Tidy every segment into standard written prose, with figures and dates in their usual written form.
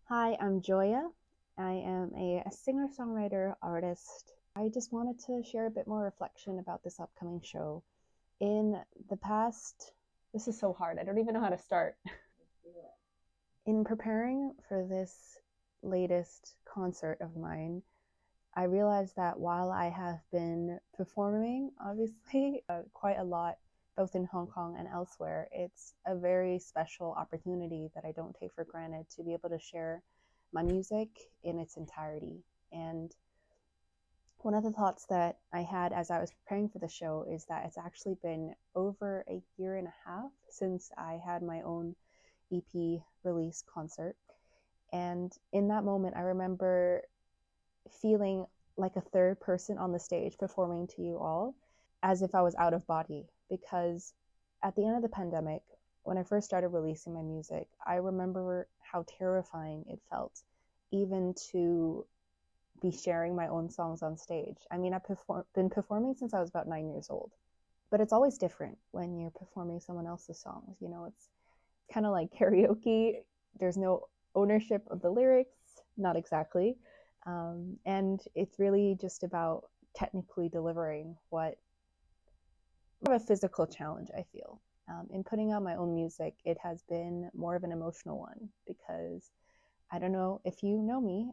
Hi, I'm Joya. I am a singer-songwriter artist. I just wanted to share a bit more reflection about this upcoming show. In the past, this is so hard. I don't even know how to start. In preparing for this latest concert of mine, I realized that while I have been performing, obviously, quite a lot, both in Hong Kong and elsewhere, it's a very special opportunity that I don't take for granted to be able to share my music in its entirety. And one of the thoughts that I had as I was preparing for the show is that it's actually been over a year and a half since I had my own EP release concert. And in that moment, I remember feeling like a third person on the stage performing to you all as if I was out of body. Because at the end of the pandemic, when I first started releasing my music, I remember how terrifying it felt even to be sharing my own songs on stage. I mean, I've been performing since I was about 9 years old, but it's always different when you're performing someone else's songs. It's kind of like karaoke. There's no ownership of the lyrics, not exactly. And it's really just about technically delivering what more of a physical challenge, I feel. In putting out my own music, it has been more of an emotional one because I don't know if you know me.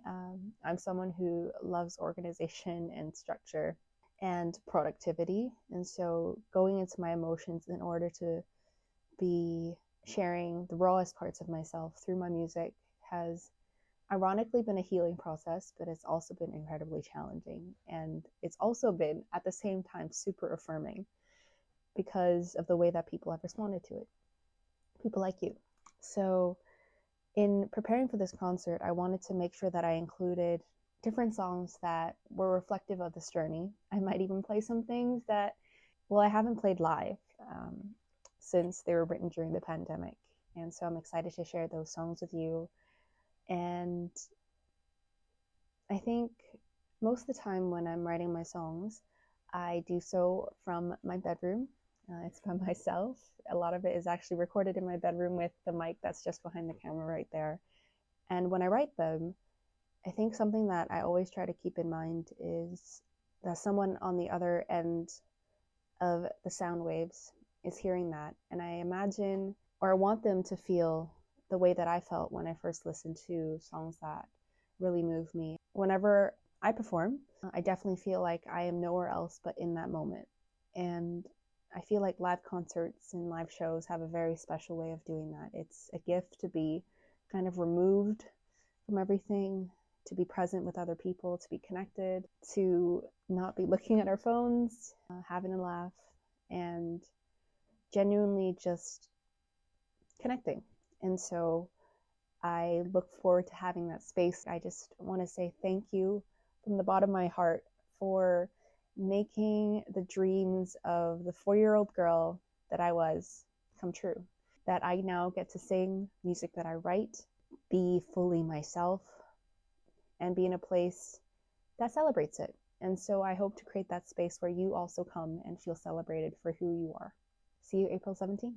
I'm someone who loves organization and structure and productivity. And so going into my emotions in order to be sharing the rawest parts of myself through my music has ironically been a healing process, but it's also been incredibly challenging. And it's also been at the same time super affirming because of the way that people have responded to it. People like you. So in preparing for this concert, I wanted to make sure that I included different songs that were reflective of this journey. I might even play some things that, well, I haven't played live since they were written during the pandemic. And so I'm excited to share those songs with you. And I think most of the time when I'm writing my songs, I do so from my bedroom. It's by myself. A lot of it is actually recorded in my bedroom with the mic that's just behind the camera right there. And when I write them, I think something that I always try to keep in mind is that someone on the other end of the sound waves is hearing that. And I imagine, or I want them to feel the way that I felt when I first listened to songs that really move me. Whenever I perform, I definitely feel like I am nowhere else but in that moment. And I feel like live concerts and live shows have a very special way of doing that. It's a gift to be kind of removed from everything, to be present with other people, to be connected, to not be looking at our phones, having a laugh, and genuinely just connecting. And so I look forward to having that space. I just want to say thank you from the bottom of my heart for making the dreams of the 4-year-old girl that I was come true. That I now get to sing music that I write, be fully myself, and be in a place that celebrates it. And so I hope to create that space where you also come and feel celebrated for who you are. See you April 17th.